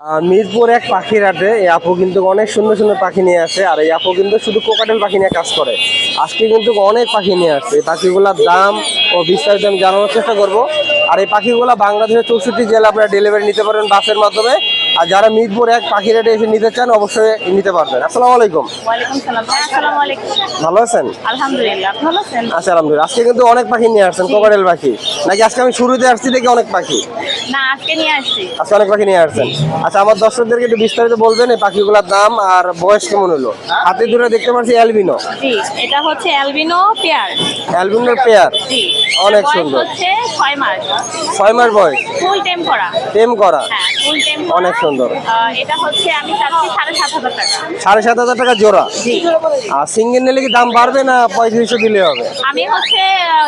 মিরপুর এক পাখির হাটে এই আপু কিন্তু অনেক সুন্দর সুন্দর পাখি নিয়ে আসে। আর এই আপু কিন্তু শুধু কোকাটেল পাখি নিয়ে কাজ করে। আজকে কিন্তু অনেক পাখি নিয়ে আসছে। এই পাখিগুলোর দাম ও বিস্তারিত আমি জানানোর চেষ্টা করব। আর এই পাখিগুলো বাংলাদেশের 64 জেলা আপনারা ডেলিভারি নিতে পারেন বাসের মাধ্যমে। আর যারা মিরপুর এক পাখির হাটে এসে নিতে চান অবশ্যই নিতে পারবেন। আসসালামু আলাইকুম। ওয়ালাইকুম সালাম। হ্যাঁ, আসসালামু আলাইকুম। ভালো আছেন? আলহামদুলিল্লাহ, আপনি ভালো আছেন? আচ্ছা, আলহামদুলিল্লাহ। আজকে কিন্তু অনেক পাখি নিয়ে আসছেন, কোকাটেল পাখি নাকি? আজকে আমি শুরুতে আসছি দেখি অনেক পাখি। না, আজকে নিয়ে আসছি। আজকে অনেক পাখি নিয়ে আসছেন। আচ্ছা, আমার দর্শকদেরকে একটু বিস্তারিত বলবেন এই পাখিগুলোর দাম আর বয়স কেমন হলো? হাতে দূরে দেখতে পাচ্ছি অ্যালবিনো। জি, এটা হচ্ছে অ্যালবিনো পেয়ার। অ্যালবিনোর পেয়ার। জি, অনেক বয়স সুন্দর। হচ্ছে 6 মাস। 6 মাস বয়স। ফুল টেম করা। টেম করা। হ্যাঁ, ফুল টেম। অনেক সুন্দর। এটা হচ্ছে আমি চাচ্ছি 7,500 টাকা। 7,500 টাকা জোড়া। জি। আর সিঙ্গেল নিলে কি দাম বাড়বে না 3500 দিলে হবে? আমি হচ্ছে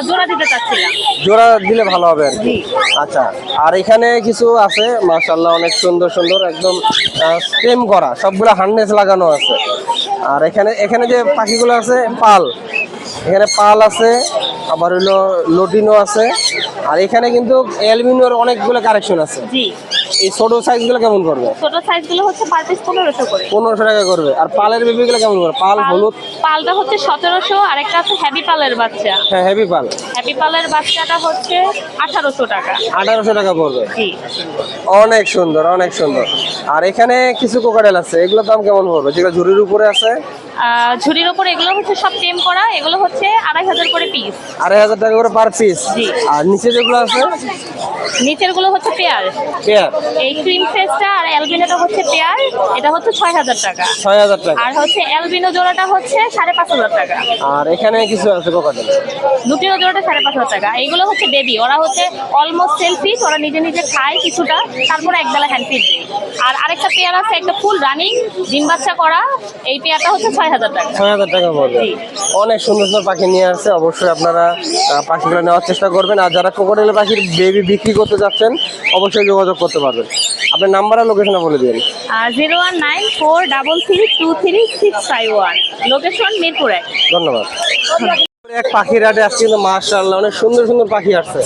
জোড়া দিতে চাচ্ছিলাম। জোড়া দিলে ভালো হবে আর কি। জি। আচ্ছা, আর এখানে কিছু আছে মাশাআল্লাহ, অনেক সুন্দর সুন্দর একদম টেম করা, সবগুলো হার্নেস লাগানো আছে। আর এখানে এখানে যে পাখিগুলো আছে পাল, এখানে পাল আছে, আবার হইলো লটিনো আছে। আর এখানে কিন্তু অ্যালবিনোর অনেকগুলো কালেকশন আছে। জি। এই ছোট সাইজগুলো কেমন করবে? ছোট সাইজগুলো হচ্ছে পার পিস 1500 করে। 1500 টাকা করবে। আর পালের বেবিগুলো কেমন করবে? পাল হলুদ। পালটা হচ্ছে 1700, আর একটা আছে হ্যাপি পালের বাচ্চা। হ্যাঁ, হেভি পাল। হ্যাপি পালের বাচ্চাটা হচ্ছে 1800 টাকা। 1800 টাকা পড়বে। জি। অনেক সুন্দর, অনেক সুন্দর। আর এখানে কিছু কোকাটেল আছে, এগুলোর দাম কেমন পড়বে? যেগুলো ঝুড়ির উপরে আছে। ঝুড়ির ওপর এগুলো হচ্ছে সব টেম করা, এগুলো হচ্ছে 2500 করে পিস। 2500 টাকা করে পার পিস। জি। আর নিচে যেগুলো আছে নিচের গুলো হচ্ছে পেয়ার। পেয়ার। এই ক্রিম ফেসটা আর অ্যালবিনোটা হচ্ছে পেয়ার, এটা হচ্ছে 6000 টাকা। 6000 টাকা। আর হচ্ছে অ্যালবিনো জোড়াটা হচ্ছে 5,500 টাকা। আর এখানে কিছু আছে কোকাটেল। দুটিরও জোড়াটা 5,500 টাকা। এইগুলো হচ্ছে বেবি, ওরা হচ্ছে অলমোস্ট সেলফ ফিড, ওরা নিজে নিজে খায় কিছুটা, তারপরে একবেলা হ্যান্ড ফিড দেয়। আর আরেকটা পেয়ার আছে, একটা ফুল রানিং ডিম বাচ্চা করা, এই পেয়ারটা হচ্ছে 6000 টাকা। 6000 টাকা পড়বে। জি। অনেক সুন্দর সুন্দর পাখি নিয়ে আসছে। অবশ্যই আপনারা পাখিগুলো নেওয়ার চেষ্টা করবেন। আর যারা কোকাটেল পাখির বেবি বিক্রি করতে যাচ্ছেন অবশ্যই যোগাযোগ করতে পারবেন। আপনার নাম্বার আর লোকেশন বলে দিন। 01943236651, লোকেশন মিরপুর 1। ধন্যবাদ। এক পাখির হাটে আজকে কিন্তু মাশাআল্লাহ অনেক সুন্দর সুন্দর পাখি আসছে।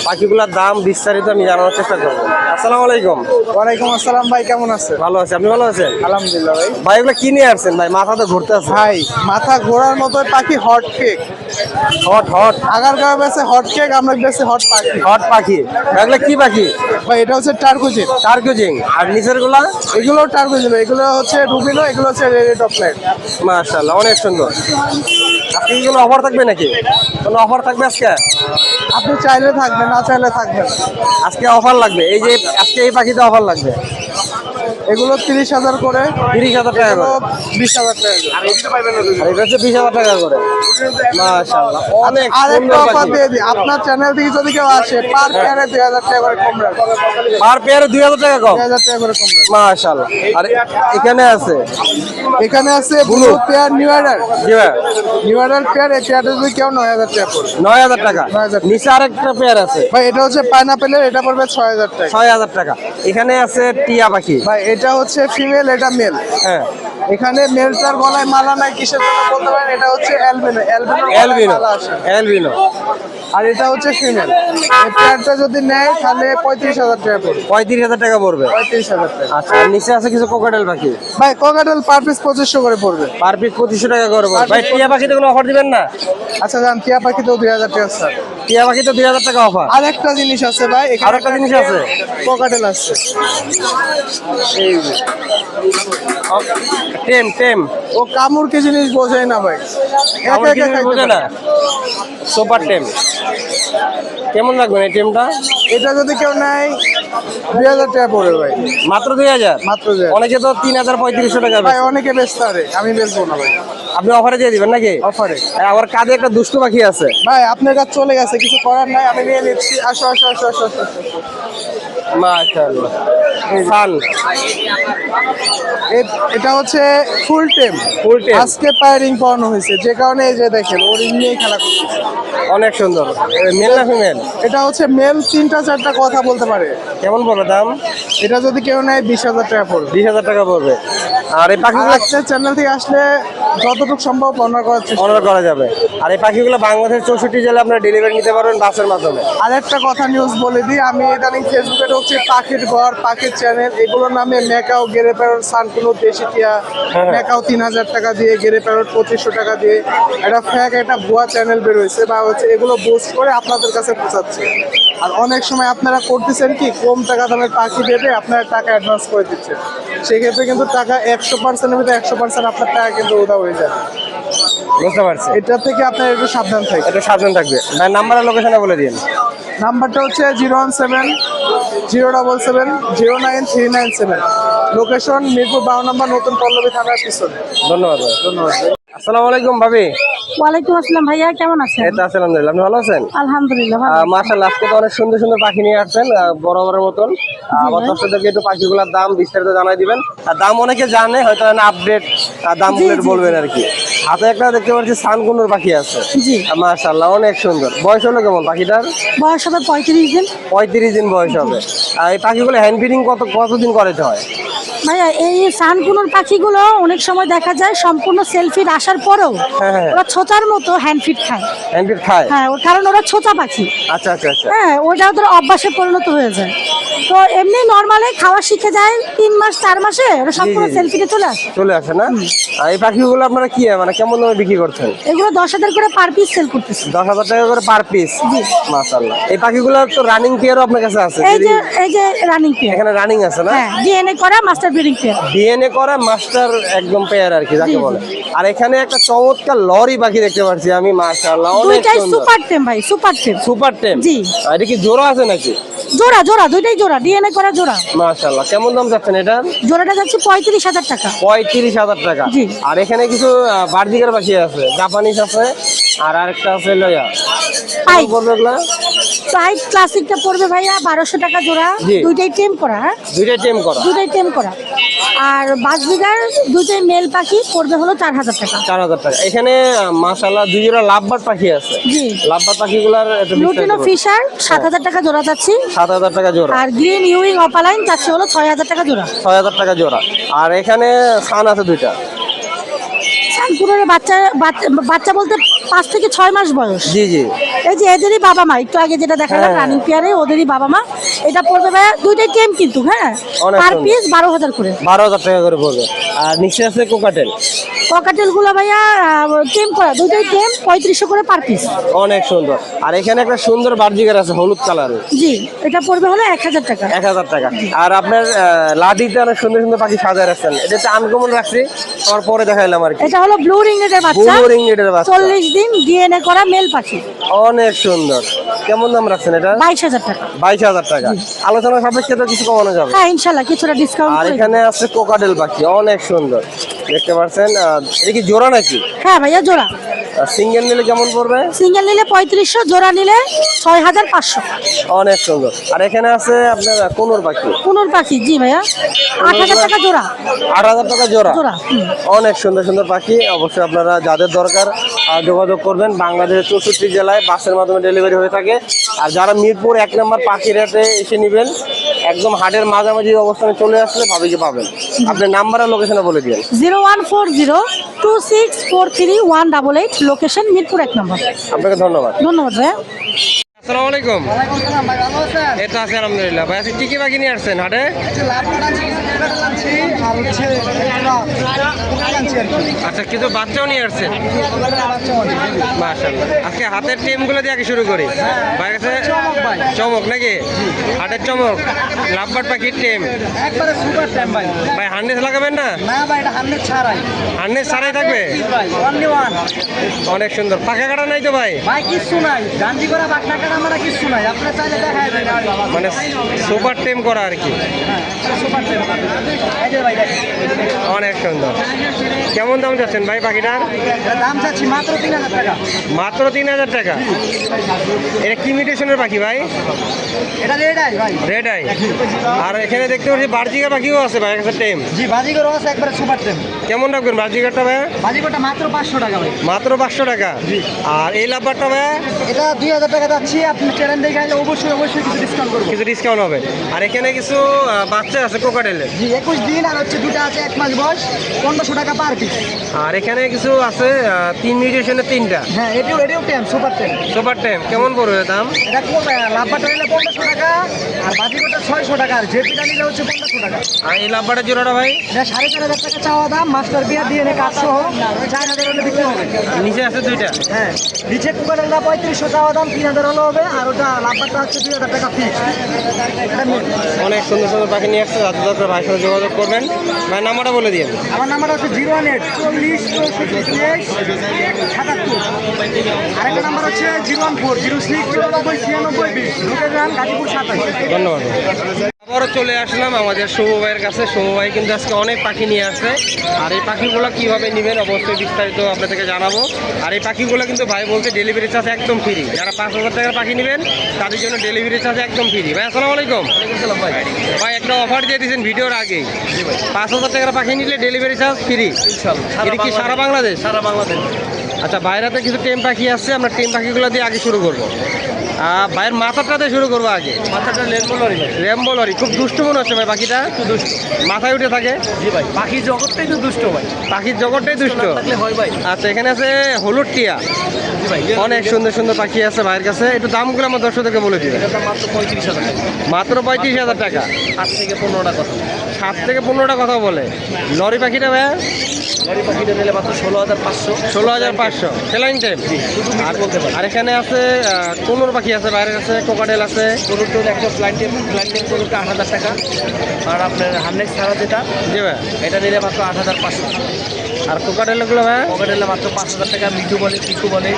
পাখিগুলোর দাম বিস্তারিত আমি জানানোর চেষ্টা করবো। আসসালামু আলাইকুম। ওয়ালাইকুম আসসালাম ভাই, কেমন আছে? ভালো আছে, আপনি ভালো আছেন? আলহামদুলিল্লাহ ভাই। ভাই এগুলো কি নিয়ে আসছেন ভাই? মাথা তো ঘুরতে আছে। ভাই মাথা ঘোরার মতো পাখি hot cake. Hot hot agar গায়ে বেছে হট কেক, আমরা বেছে হট পাখি। হট পাখি। এগুলো কি পাখি? ভাই এটা হচ্ছে টার্কুজিন। টার্কুজিং। আর নিচের গুলা? এগুলো টার্কুজিন, এগুলো হচ্ছে রুবিনো, এগুলো হচ্ছে রেড অফ লাইট। মাশাআল্লাহ অনেক সুন্দর। আজকে এগুলো অফার থাকবে নাকি? কোনো অফার থাকবে আজকে? আপনি চাইলে থাকবেন, না চাইলে থাকবেন। আজকে অফার লাগবে, এই যে আজকে এই পাখিতে অফার লাগবে। এগুলো 30,000 করে। 30,000 টাকা এগুলো করে। 20,000 টাকা করে। আর এটা হচ্ছে 20,000 টাকা করে। মাশাআল্লাহ অনেক আর একটা সুন্দর অফার পাখি। দিয়ে দিই, আপনার চ্যানেল থেকে যদি কেউ আসে পার পেয়ারে 2,000 টাকা করে কম রাখবে। পার পেয়ারে 2000 টাকা কম। 2,000 টাকা করে কম রাখবে। মাশাআল্লাহ। আর এখানে আছে এখানে আছে ব্লু পেয়ার নিউ অর্ডার। জি ভাই, নিউ অর্ডার পেয়ার, এই পেয়ারটা যদি কেউ 9,000 টাকা পড়বে। 9000 টাকা। 9,000 নিচে আরেকটা পেয়ার আছে ভাই এটা হচ্ছে পাইনাপেলের, এটা পড়বে 6,000 টাকা। 6000 টাকা। এখানে আছে টিয়া পাখি। ভাই এটা হচ্ছে ফিমেল, এটা মেল। হ্যাঁ, এখানে মেলটার গলায় মালা নাই, কিসের জন্য বলতে পারেন? এটা হচ্ছে অ্যালবিনো। অ্যালবিনো। মালা আসে। অ্যালবিনো। আর এটা হচ্ছে ফিমেল। এই পেয়ারটা যদি নেয় তাহলে 35,000 টাকা পড়বে। 35,000 টাকা পড়বে। 35,000 টাকা। আচ্ছা, আর নিচে আছে কিছু কোকাটেল পাখি। ভাই কোকাটেল পার পিস 2500 করে পড়বে। পার পিস 2500 টাকা করবো। Per piece ভাই টিয়া পাখিতে কোনো অফার দিবেন না? আচ্ছা জান, টিয়া পাখি তো 2,000 টাকা স্যার। টিয়া পাখিতে 2000 টাকা অফার। আর একটা জিনিস আছে ভাই, এখানে আর একটা জিনিস আছে? কোকাটেল আছে। এই টেম টেম। ও কামড় কি জিনিস বোঝায় না ভাই, একা আমার একা কিছু খাইতে বোঝে পারে। না। সুপার টেম। কেমন লাগবে এই টেমটা? এটা যদি কেউ নেয় 2,000 টাকা পড়বে ভাই, মাত্র 2000। মাত্র 2,000। অনেকে তো 3000 3500 টাকা ভাই বেচে। অনেকে ব্যস্ত রে, আমি বেচবো না ভাই আপনি অফারে দিয়ে দিবেন নাকি? অফারে। আবার কাঁধে একটা দুষ্টু পাখি আছে। ভাই আপনার কাছে চলে গেছে, কিছু করার নাই, আমি নিয়ে নিচ্ছি। আসো আসো আসো আসো আসো। মাশাআল্লাহ। সান। এটা হচ্ছে ফুল টেম। ফুল টেম। আজকে পায়ারিং পড়ানো হয়েছে, যে কারণে এই যে দেখেন ওর নিয়ে খেলা করছে। অনেক সুন্দর। মেল না ফিমেল? এটা হচ্ছে মেল, 3টা 4টা কথা বলতে পারে। কেমন পড়বে দাম? এটা যদি কেউ নেয় 20,000 টাকা পড়বে। 20,000 টাকা পড়বে। আর এই আর পাখিগুলো একটা চ্যানেল থেকে আসলে যতটুকু সম্ভব অনার করার চেষ্টা অর্ডার করা যাবে। আর এই পাখিগুলো বাংলাদেশের 64 জেলায় আপনারা ডেলিভারি নিতে পারবেন বাসের মাধ্যমে। আরেকটা কথা নিউজ বলে দিই, আমি ইদানিং ফেসবুকে ঢুকছি পাখির ঘর, পাখির চ্যানেল, এগুলোর নামে ম্যাকাও, গেরে প্যারট, সানকুনো, দেশি টিয়া, হ্যাঁ। ম্যাকাও 3000 টাকা দিয়ে, গেরে প্যারট 2500 টাকা দিয়ে, এটা ফ্যাক, একটা ভুয়া চ্যানেল বের হয়েছে বা হচ্ছে এগুলো বুস্ট করে আপনাদের কাছে পৌঁছাচ্ছে। আর অনেক সময় আপনারা করতেছেন কি, কম টাকা দামের পাখি দেবে আপনারা টাকা অ্যাডভান্স করে দিচ্ছেন, সেক্ষেত্রে কিন্তু টাকা 100%-এর ভিতরে 100% আপনার টাকা কিন্তু উদা হয়ে যায়। বুঝতে পারছি, এটা থেকে আপনার একটু সাবধান থাকবেন। এটা সাবধান থাকবে। ভাই নাম্বার আর লোকেশনটা বলে দিন। নাম্বারটা হচ্ছে 017-077-09397। লোকেশন মিরপুর 12 নম্বর, নতুন পল্লবী থানার পিছনে। ধন্যবাদ ভাই। ধন্যবাদ। আসসালামু আলাইকুম ভাবি। ওয়ালাইকুম আসসালাম ভাইয়া, কেমন আছেন? এই তো আছি আলহামদুলিল্লাহ, আপনি ভালো আছেন? আলহামদুলিল্লাহ ভালো। মাশাআল্লাহ, আজকে তো অনেক সুন্দর সুন্দর পাখি নিয়ে আসছেন, বরাবরের মতন। আমার দর্শকদেরকে একটু পাখিগুলোর দাম বিস্তারিত জানাই দিবেন। আর দাম অনেকে জানে, হয়তো আপডেট দামগুলো একটু বলবেন আর কি। হাতে একটা দেখতে পাচ্ছি সানকুনোর পাখি আছে। জি। মাশাআল্লাহ, অনেক সুন্দর। বয়স হলো কেমন পাখিটার? বয়স হবে 35 দিন। 35 দিন বয়স হবে। আর এই পাখিগুলো হ্যান্ড ফিডিং কতদিন করাতে হয়? ভাইয়া এই সানকুনোর পাখিগুলো অনেক সময় দেখা যায় সম্পূর্ণ সেলফিট আসার পরেও হ্যাঁ, হ্যাঁ। ওরা ছোটার মতো হ্যান্ড ফিড খায়। হ্যান্ড ফিড খায়? হ্যাঁ, কারণ ওরা ছোটা পাখি। আচ্ছা আচ্ছা আচ্ছা। হ্যাঁ, ওটা ওদের অভ্যাসে পরিণত হয়ে যায়। তো এমনি নর্মালে খাওয়া শিখে যায় 3 মাস 4 মাসে ওরা সম্পূর্ণ জি। সেলফিটে চলে আসে। চলে আসে না? আর এই পাখিগুলো আপনারা কি মানে কেমন দামে বিক্রি করছেন? এগুলো 10,000 করে পার পিস সেল করতেছে। 10,000 টাকা করে পার পিস। জি। মাশাআল্লাহ, এই পাখিগুলো তো রানিং পেয়ারও আপনার কাছে আছে? এই যে রানিং পেয়ার। এখানে রানিং আছে না? হ্যাঁ, ডিএনএ করা মাস্টার ব্রিডিং পেয়ার। ডিএনএ করা মাস্টার একদম পেয়ার আর কি যাকে জি, জি। বলে। আর এখানে একটা চমৎকার লরি পাখি দেখতে পাচ্ছি আমি, মাশাআল্লাহ অনেক দুইটাই সুন্দর। সুপার টেম ভাই, সুপার টেম। সুপার টেম? জি। আর এটা কি জোড়া আছে নাকি? জোড়া জোড়া দুইটাই জোড়া, ডিএনএ করা জোড়া। মাশাআল্লাহ, কেমন দাম যাচ্ছেন এটার? জোড়াটা যাচ্ছে 35,000 টাকা। 35,000 টাকা। জি। আর এখানে কিছু বার্জিকার পাখি আছে, জাপানিজ আছে, আর আরেকটা আছে লয়া। পাইপ। বলবো এগুলা? পাইপ ক্লাসিকটা পড়বে ভাইয়া 1200 টাকা জোড়া। জি। দুইটাই টেম করা, হ্যাঁ দুইটাই টেম করা? দুইটাই টেম করা। আর বাজবিগার দুইটাই মেল পাখি পড়বে হলো 4,000 টাকা। 4,000 টাকা। এখানে মাশাআল্লাহ দুই জোড়া লাভবার্ড পাখি আছে। জি। লাভবার্ড পাখিগুলার একটু লুটিনো ফিশার 7,000 টাকা জোড়া যাচ্ছি। 7,000 টাকা জোড়া। আর গ্রিন ইউইং অপালাইন যাচ্ছে হলো 6,000 টাকা জোড়া। 6,000 টাকা জোড়া। আর এখানে সান আছে দুইটা। সানপুরের বাচ্চা বলতে 5 থেকে 6 মাস বয়স। জি জি। এই যে এদেরই বাবা মা, একটু আগে যেটা দেখালাম হ্যাঁ। রানিং পেয়ারে ওদেরই বাবা মা। এটা পড়বে ভাইয়া দুইটাই টেম কিন্তু, হ্যাঁ অনেক পার সুন্দর। পিস 12,000 করে। 12,000 টাকা করে পড়বে। আর নিচে আছে কোকাটেল। পকেটেল গুলো ভাইয়া টেম করা, দুইটাই টেম 3500 করে পার পিস। অনেক সুন্দর। আর এখানে একটা সুন্দর বার্জিকার আছে হলুদ কালারের। জি, এটা পড়বে হলো 1,000 টাকা। 1,000 টাকা। আর আপনার লাডিতে অনেক সুন্দর সুন্দর পাখি সাজায় রাখছেন, এটা তো আনকমন রাখছি, আমার পরে দেখাইলাম আর কি। এটা হলো ব্লু রিংনেটের বাচ্চা, ব্লু রিংনেটের বাচ্চা। 40 দিন ডিএনএ করা মেল পাখি। অনেক সুন্দর। কেমন দাম রাখছেন এটা? 22,000 টাকা। 22,000 টাকা। আলোচনা সাপেক্ষে তো কিছু কমানো যাবে। হ্যাঁ ইনশাল্লাহ কিছুটা ডিসকাউন্ট আর করে এখানে আছে কোকাটেল পাখি, অনেক সুন্দর দেখতে পাচ্ছেন। এটা কি জোড়া নাকি? হ্যাঁ ভাইয়া জোড়া। সিঙ্গেল নিলে কেমন পড়বে? সিঙ্গেল নিলে 3500, জোড়া নিলে 6,500। অনেক সুন্দর। আর এখানে আছে আপনার কোনোর পাখি। কোনোর পাখি, জি ভাইয়া 8,000 টাকা জোড়া। 8,000 টাকা জোড়া। জোড়া, হুম। অনেক সুন্দর সুন্দর পাখি। অবশ্যই আপনারা যাদের দরকার যোগাযোগ করবেন। বাংলাদেশের 64 জেলায় বাসের মাধ্যমে ডেলিভারি হয়ে থাকে। আর যারা মিরপুর 1 নম্বর পাখির হাটে এসে নেবেন, একদম হাটের মাঝামাঝি অবস্থানে চলে আসলে ভাবিকে পাবেন। আপনার নাম্বার আর লোকেশনে বলে দিন। 01402643 লোকেশন মিরপুর 1 নম্বর। আপনাকে ধন্যবাদ। ধন্যবাদ ভাইয়া। আসসালামু আলাইকুম। ওয়ালাইকুম আসসালাম ভাই, ভালো আছেন? এটা আছে আলহামদুলিল্লাহ। ভাই আজকে কি কি পাখি নিয়ে আসছেন হাটে? লাভবার্ড আনছি, কোকাটেল আনছি, আর হচ্ছে কোকাটেল আনছি আর কি। আচ্ছা, কিছু বাচ্চাও নিয়ে আসছেন? কোকাটেল বাচ্চা আনছি। মাশাআল্লাহ। আজকে হাতের টিমগুলো দিয়ে আগে শুরু করি। ভাই কাছে চমক ভাই। চমক নাকি? হাটের চমক, লাভবার্ড পাখির টিম। একবারে সুপার টাইম ভাই। ভাই হার্নেস লাগাবেন না? না ভাই, এটা 100 ছাড়াই হার্নেস ছাড়াই থাকবে? ভাই, only one। অনেক সুন্দর। পাখা কাটা নাই তো ভাই? ভাই কিচ্ছু নাই, গান্ধী করা বাটনা কাটা আমরা কিচ্ছু নাই, আপনার চাইলে দেখাই দেন। মানে সুপার টিম করা আর কি। হ্যাঁ, সুপার টাইম। এই যে ভাই দেখেন, অনেক সুন্দর। কেমন দাম যাচ্ছেন ভাই পাখিটার? এটার দাম চাচ্ছি মাত্র 3,000 টাকা। মাত্র 3,000 টাকা। এটা কি মিউটেশনের পাখি ভাই? এটা রেডাই ভাই। Red eye. আর এখানে দেখতে পাচ্ছি বার্জিকা পাখিও আছে ভাই কাছে টিম। জি, বাজিগর আছে একবারে সুপার টাইম। কেমন রাখবেন বার্জিকারটা ভাই? বাজিগরটা মাত্র 500 টাকা ভাই। মাত্র 500 টাকা। আর এই লাভবারটা ভাই? এটা 2,000 টাকা যাচ্ছি, আপনি ট্রেন দেখে আইলে অবশ্যই অবশ্যই কিছু ডিসকাউন্ট করবো। কিছু ডিসকাউন্ট হবে। আর এখানে কিছু বাচ্চা আছে কোকাটেলের। জি, 21 দিন আর হচ্ছে দুটো আছে 1 মাস বয়স। বয়স, 1500 টাকা পার পিস। আর এখানে কিছু আছে 3 মিউটেশনের 3টা। হ্যাঁ, এটিও টেম, সুপার টেম। সুপার টাইম কেমন পড়বে দাম? এটা লাভবাটা নিলে 1500 টাকা, আর বাজিকটা 600 টাকা, আর জেপিটা নিলে হচ্ছে 1500 টাকা। আর এই লাভবাটের জোড়াটা ভাই? এটা 4500 টাকা চাওয়া দাম, মাস্টার বিয়ার ডিএনএ কার্ড সহ 4000 হলে বিক্রি হবে। নিচে আছে 2টা। হ্যাঁ, নিচে কুকারেলটা 3500 চাওয়া দাম, 3000 হলে হবে, আর ওটা লাভবাটা হচ্ছে 2000 টাকা ফিক্স। এটা মেন। অনেক সুন্দর সুন্দর পাখি নিয়ে আসছে, যাতে দরকার ভাইয়ের সাথে যোগাযোগ করবেন। ভাই নাম্বারটা বলে দিন। আমার নাম্বার হচ্ছে 018 40 64 23 77। আরেকটা নাম্বার হচ্ছে 014 06 94 96 20। ঢুকে যান গাজীপুর 27। ধন্যবাদ। আবারও চলে আসলাম আমাদের শুভ ভাইয়ের কাছে। শুভ ভাই কিন্তু আজকে অনেক পাখি নিয়ে আসছে, আর এই পাখিগুলো কীভাবে নেবেন অবশ্যই বিস্তারিত আপনাদেরকে জানাবো। আর এই পাখিগুলো কিন্তু ভাই বলতে ডেলিভারি চার্জ একদম ফ্রি। যারা 5000 টাকার পাখি নেবেন তাদের জন্য ডেলিভারি চার্জ একদম ফ্রি। ভাই আসসালামু আলাইকুম। ভাই একটা অফার দিয়ে দিয়েছেন ভিডিওর আগেই, 5000 টাকার পাখি নিলে ডেলিভারি চার্জ ফ্রি। এটা কি সারা বাংলাদেশ? সারা বাংলাদেশ। আচ্ছা, বাইরেতে কিছু টেম পাখি আসছে, আমরা টেম পাখিগুলো দিয়ে আগে শুরু করবো। ভাইয়ের মাথাটাতে শুরু করবো আগে। মাথাটা লেনবোলারি। র্যাম্বলারি খুব দুষ্ট মনে হচ্ছে ভাই পাখিটা। একটু দুষ্ট। মাথায় উঠে থাকে। জি ভাই, পাখি জগৎটাই তো দুষ্ট ভাই। পাখির জগৎটাই দুষ্ট। থাকলে হয় ভাই। আচ্ছা, এখানে আছে হলুদ টিয়া। জি ভাই, অনেক সুন্দর সুন্দর পাখি আছে ভাইয়ের কাছে। একটু দামগুলো আমার দর্শকদেরকে বলে দিবেন। এটা মাত্র 35,000 টাকা। মাত্র 35,000 টাকা। 7 থেকে 15টা কথা। 7 থেকে 15টা কথা বলে। লরি পাখিটা ভাইয়া লরি পাখিটা নিলে মাত্র 16,500। 16,500 ফেলাইন টাইম। আর বলতে পারি। আর এখানে আছে কোনোর পাখি আছে বাইরের কাছে, কোকাটেল আছে। গরুর টোল একটা ফ্লাইট টেম গরুটা 8,000 টাকা। আর আপনার হান্ড্রেড ছাড়া যেটা, জি ভাই। এটা নিলে মাত্র 8,500। আর কোকাটেলগুলো ভাইয়া পকেট নিলে মাত্র 5,000 টাকা। মিঠু বলে, পিকু বলে।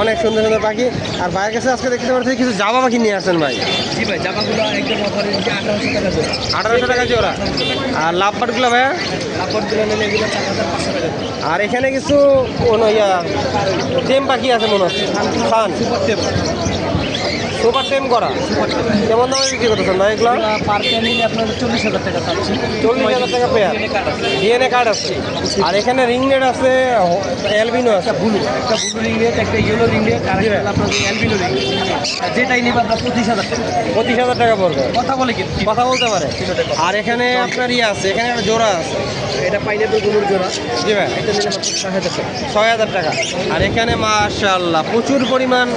অনেক সুন্দর সুন্দর পাখি। আর ভাইয়ের কাছে আজকে দেখতে পাচ্ছি কিছু জামা পাখি নিয়ে আসছেন ভাই। জি ভাই, জামাগুলো একদম অফারে 1800 টাকা জোড়া। 1800 টাকা জোড়া। আর লাভবাটগুলো ভাইয়া? কাপড়গুলো নিলে এগুলো 4,500 টাকা। আর এখানে কিছু কোনো টেম পাখি আছে মনে হচ্ছে। ফান সুপার টেম করা। কেমন দামে বিক্রি করতেছেন ভাই এগুলো? পার পেয়ার নিলে আপনার 40,000 টাকা পাচ্ছি। 40,000 টাকা পেয়ার। ডিএনএ কার্ড আছে। আর এখানে রিং নেট আছে, অ্যালবিনো আছে। ব্লু, একটা ব্লু রিং রেট, একটা ইয়েলো রিং রেট, আর একটা আপনার অ্যালবিনো রিং। যেটাই নেবে আপনার 25,000 টাকা। 25,000 টাকা পড়বে। কথা বলে কি কথা বলতে পারে। আর এখানে আপনার আছে, এখানে একটা জোড়া আছে। এটা পাইনাপেল ব্লুর জোড়া। জি ভাই। এটা নিলে মাত্র 6,000 টাকা। 6,000 টাকা। আর এখানে মাশাআল্লাহ প্রচুর পরিমাণ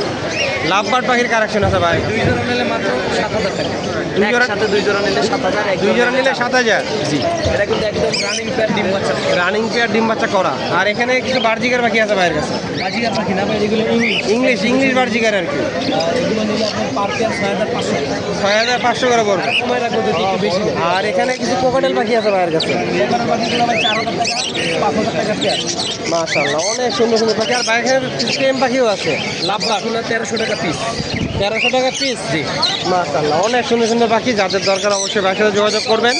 লাভবার্ড পাখির কালেকশন আছে ভাই। 2 জোড়া নিলে মাত্র 7,000 টাকা। দুই জোড়া? একসাথে 2 জোড়া নিলে 7,000। 2 জোড়া নিলে 7,000। জি, এটা কিন্তু একদম রানিং পেয়ার ডিম বাচ্চা। রানিং পেয়ার ডিম বাচ্চা করা। আর এখানে কিছু বার্জিকার পাখি আছে ভাইয়ের কাছে। বাজিকার পাখি না ভাই, এগুলো ইংলিশ। ইংলিশ বার্জিকার আর কি। আর এগুলো নিলে আপনার পার পেয়ার 6,500 টাকা। 6,500 করে পড়বে। সময় রাখবো যদি একটু বেশি নেয়। আর এখানে কিছু কোকাটেল পাখি আছে ভাইয়ের কাছে। এখানে পাখিগুলো ভাই 4,000 টাকা, 5,000 টাকা পেয়ার। মাশাআল্লাহ অনেক সুন্দর সুন্দর পাখি। আর বাইরে টেম পাখিও আছে। লাভবাট 1300 টাকা পিস। 1300 টাকা পিস। জি মাশাআল্লাহ অনেক সুন্দর সুন্দর পাখি। যাদের দরকার অবশ্যই ভাইয়ের সাথে যোগাযোগ করবেন।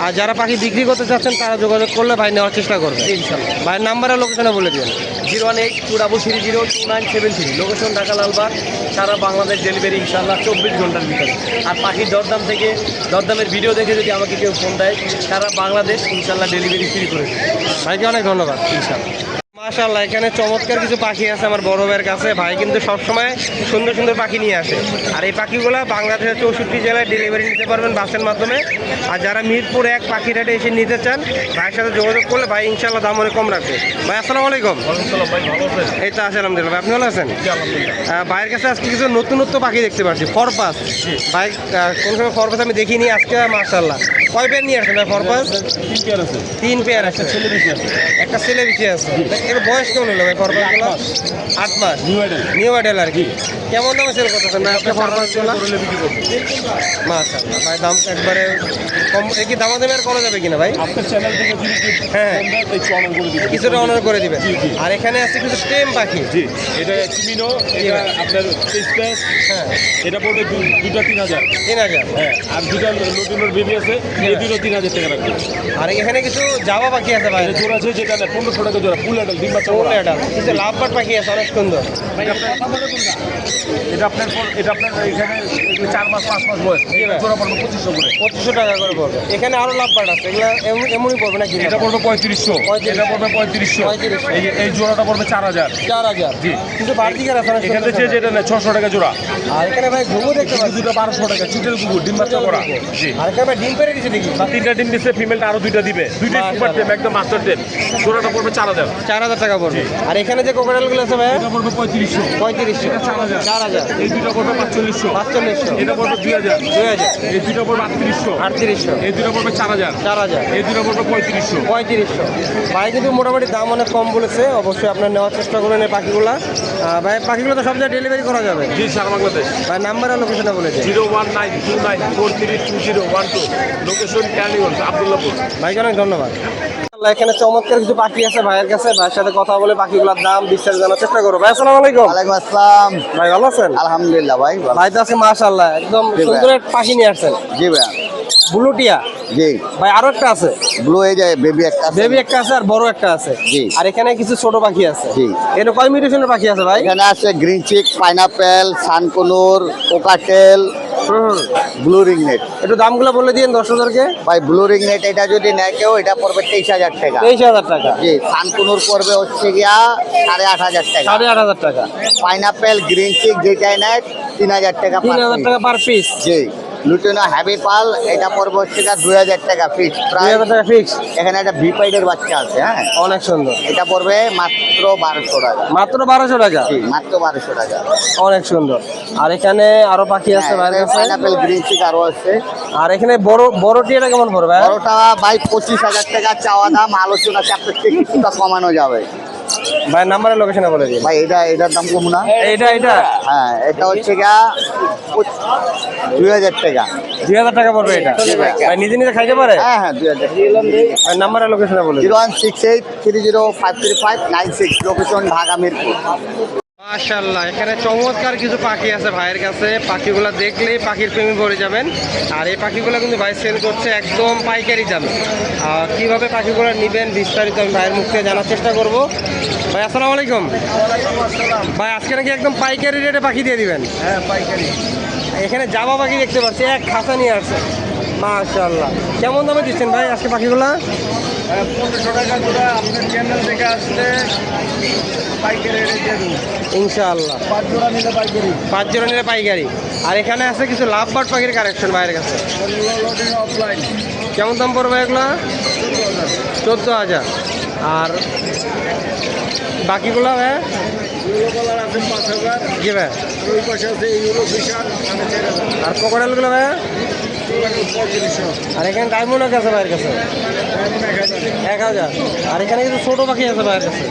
আর যারা পাখি বিক্রি করতে চাচ্ছেন তারা যোগাযোগ করলে ভাই নেওয়ার চেষ্টা করবেন। ইনশাল্লাহ। ভাইয়ের নাম্বার আর লোকেশনে বলে দিন। 018-200-2973। লোকেশন ঢাকা লালবাগ। সারা বাংলাদেশ ডেলিভারি ইনশাল্লাহ 24 ঘন্টার ভিতরে। আর পাখির দরদামের ভিডিও দেখে যদি আমাকে কেউ ফোন দেয়, সারা বাংলাদেশ ইনশাল্লাহ ডেলিভারি ফ্রি করে দেবে। ভাইকে অনেক ধন্যবাদ। ইনশাল্লাহ। মাশাআল্লাহ এখানে চমৎকার কিছু পাখি আছে আমার বড় ভাইয়ের কাছে। ভাই কিন্তু সবসময় সুন্দর সুন্দর পাখি নিয়ে আসে। আর এই পাখিগুলো বাংলাদেশের 64 জেলায় ডেলিভারি নিতে পারবেন বাসের মাধ্যমে। আর যারা মিরপুর 1 পাখি হাটে এসে নিতে চান ভাইয়ের সাথে যোগাযোগ করলে ভাই ইনশাআল্লাহ দাম অনেক কম রাখবে। ভাই আসসালামু আলাইকুম। এই তো আছে আলহামদুলিল্লাহ। ভাই আপনি ভালো আছেন? ভাইয়ের কাছে আজকে কিছু নতুনত্ব পাখি দেখতে পাচ্ছি। ফরপাস ভাই, কোন সময় ফরপাস আমি দেখিনি, আজকে মাশাআল্লাহ কয় পেয়ার নিয়ে আসছেন ভাই ফরপাস? 3 পেয়ার আছে। একটা ছেলে বিচে আছে। এর বয়স কেমন হলো ভাই ফরপাসগুলো? 8 মাস। নিউ অ্যাডেল আর কি। কেমন দামে সেল করতেছেন ভাই আপনি ফরপাসগুলো? মাশাআল্লাহ ভাই দাম একবারে কম। কি দামাদামি আর করা যাবে কিনা ভাই? আপনার চ্যানেল থেকে যদি হ্যাঁ একটু অনার করে দিবেন। কিছুটা অনার করে দিবেন। আর এখানে আছে কিছু টেম পাখি। জি, এটা কিমিনো, এটা আপনার স্পেস। হ্যাঁ এটা পড়বে দুটা 3,000। 3,000। হ্ঁ, আর দুটা নতুন বেবি আছে, এই দুটো 3,000 টাকা রাখবে। আর এখানে কিছু জাবা পাখি আছে ভাই। এটা জোড়া আছে, যেটা না 1,500 টাকা জোড়া, ফুল অ্যাডাল ডিম বাচ্চা ফুল করা। অ্যাডাল্ট কিছু লাভবার্ড পাখি আছে অনেক সুন্দর। এটা আপনার এখানে 4 মাস 5 মাস বয়স। এটা জোড়া পড়বে 2500 করে। 2500 টাকা করে পড়বে। এখানে আরো লাভবার্ড আছে, এগুলো এমনই পড়বে নাকি? এটা পড়বে 3500, এটা পড়বে 3500, 3500 এই জোড়াটা পড়বে 4000। 4000। জি। কিন্তু বার্টিকার আছে অনেক এখানে সুন্দর যে সুন্দর। যেটা নেয় 600 টাকা জোড়া। আর এখানে ভাই ঘুঘু দেখতে পাচ্ছি দুটো 1200 টাকা, চিটেল কুকুর ডিম বাচ্চা করা। জি। আর এখানে ভাই ডিম পেড়ে দিচ্ছে দেখি। 3টা ডিম দিচ্ছে, ফিমেলটা আরো 2টা দিবে। 2টাই সুপার টেম, একদম মাস্টার টেম। জোড়াটা পড়বে 4000। 4000 টাকা পড়বে। আর এখানে যে কোকোডাইল গুলো আছে ভাই এটা পড়বে 3500, 3500 এটা 4000। 4000 এই দুটো পড়বে 4500, 4500 এটা পড়বে 2000, 2000 এই দুটো পড়বে 3800, 3800 এই দুটো পড়বে 4000, 4000 এই দুটো পড়বে 3500। 3500। ভাই কিন্তু মোটামুটি দাম অনেক কম বলেছে, অবশ্যই আপনার নেওয়ার চেষ্টা করবেন এই পাখিগুলা। ভাই পাখিগুলো তো সব জায়গায় ডেলিভারি করা যাবে। জি, সারা বাংলাদেশ। ভাই নাম্বার আর লোকেশনটা বলে দিন। 01929432012, লোকেশন ক্যানিগঞ্জ, আব্দুল্লাহপুর। ভাইকে অনেক ধন্যবাদ। এখানে চমৎকার কিছু পাখি আছে ভাইয়ের কাছে, ভাইয়ের সাথে কথা বলে পাখিগুলোর দাম বিস্তারিত জানার চেষ্টা করবো। ভাই আসসালামু আলাইকুম। ওয়ালাইকুম আসসালাম। ভাই ভালো আছেন? আলহামদুলিল্লাহ ভাই ভালো। ভাই তো আছে মাশাআল্লাহ একদম জি ভাই। সুন্দর একটা পাখি নিয়ে আসছেন, জি ভাই, ব্লুটিয়া। জি। ভাই আরো একটা আছে, ব্লু হয়ে যায় বেবি একটা আছে। বেবি একটা আছে আর বড় একটা আছে। জি। আর এখানে কিছু ছোট পাখি আছে। জি। এখানে কয় মিউটেশনের পাখি আছে ভাই? এখানে আছে green cheek, pineapple, সানকুনুর, cockatiel, blue রিংনেট। একটু দামগুলো বলে দিন দর্শকদেরকে। ভাই ব্লু রিংনেট এটা যদি নেয় কেউ এটা পড়বে 23000 টাকা। 23000 টাকা। জি। সানকুনুর পড়বে হচ্ছে গিয়া 8500 টাকা। 8500 টাকা। পাইনাপেল, গ্রিন চিক যেটাই নেয় 3000 টাকা per 3000 piece। টাকা পার পিস। জি। লুটিনো হ্যাভি পাল এটা পড়বে হচ্ছে গিয়া 2000 টাকা ফিক্স প্রাইস। 2000 টাকা ফিক্স। এখানে একটা ভিপাইডের বাচ্চা আছে, হ্যাঁ, অনেক সুন্দর। এটা পড়বে মাত্র 1200 টাকা। মাত্র 1200 টাকা। জি, মাত্র 1200 টাকা। অনেক সুন্দর। আর এখানে আরো পাখি আছে ভাইয়ের কাছে। পাইনাপেল, গ্রিন চিক আরো আছে। আর এখানে বড় টিয়াটা কেমন পড়বে? বড়টা ভাই 25000 টাকা চাওয়া দাম, আলোচনা চাপতে কিছুটা কমানো যাবে। ভাই নাম্বারের লোকেশনে বলে দিন। ভাই এটার দাম কম না? এটা হ্যাঁ, এটা হচ্ছে গা 2000 টাকা। 2000 টাকা পড়বে এটা। জি ভাই। ভাই নিজে নিজে খাইতে পারে? হ্যাঁ হ্যাঁ, 2000। ভাই নাম্বারের লোকেশনে বলে দিন। 01683053596, লোকেশন ঢাকা মিরপুর। মাশাআল্লাহ, এখানে চমৎকার কিছু পাখি আছে ভাইয়ের কাছে। পাখিগুলো দেখলেই পাখির প্রেমে পড়ে যাবেন। আর এই পাখিগুলো কিন্তু ভাই সেল করছে একদম পাইকারি দামে। কিভাবে পাখিগুলো নেবেন বিস্তারিত আমি ভাইয়ের মুখ থেকে জানার চেষ্টা করব। ভাই আসসালামু আলাইকুম। ভাই আজকে নাকি একদম পাইকারি রেটে পাখি দিয়ে দিবেন? হ্যাঁ, পাইকারি। এখানে জামা পাখি দেখতে পাচ্ছি, এক খাঁচা নিয়ে আসছে। মাশাআল্লাহ, কেমন দামে দিচ্ছেন ভাই আজকে পাখিগুলা? 1500 টাকা জোড়া। আপনার চ্যানেল থেকে আসলে পাইকারি রেটে দিয়ে দেবো। ইনশাআল্লাহ 5 জোড়া নিলে পাইকারি। 5 জোড়া নিলে পাইকারি। আর এখানে আছে কিছু লাভবার্ড পাখির কালেকশন ভাইয়ের কাছে। লোডিং অফলাইন কেমন দাম পড়বে এগুলা? 14000। আর বাকিগুলো ভাই? ইউরো কালার আছে 5000, জি ভাই। ওই পাশে আছে ইউরো ফিশার 4500, আর কোকোডাইলগুলো ভাই? 3500, আর এখানে ডায়মন্ড আছে ভাইয়ের কাছে ডায়মন্ড 1000। 1000। আর এখানে কিছু ছোট পাখি আছে ভাইয়ের কাছে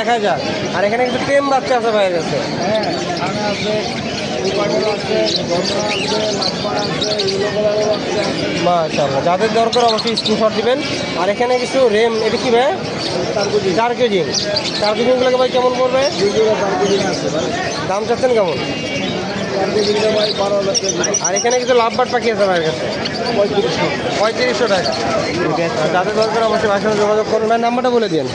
1000। আর এখানে কিছু টেম বাচ্চা আছে ভাইয়ের কাছে। হ্যাঁ, আর আছে উপাগল আছে, গন্ধরা আছে, লাম্বার আছে, ইউরো কালারের আছে। মাশাআল্লাহ, যাদের দরকার অবশ্যই স্ক্রিনশট দিবেন। আর এখানে কিছু রেম, এটা কি ভাই? 4 কেজি। 4 কেজিগুলোকে ভাই কেমন পড়বে? দুজোড়া 4 কেজি আছে ভাই। দাম চাচ্ছেন কেমন? 4 কেজি নিলে ভাই 12000 টাকা। আর এখানে কিছু লাভবার্ড পাখি আছে ভাইয়ের কাছে 3500 টাকা। আর যাদের দরকার অবশ্যই ভাইয়ের সাথে যোগাযোগ করুন। ভাই নাম্বারটা বলে দিন।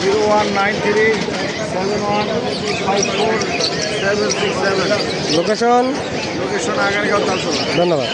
01937154767, লোকেশন? লোকেশন আগারগাঁও, তালতলা। ধন্যবাদ।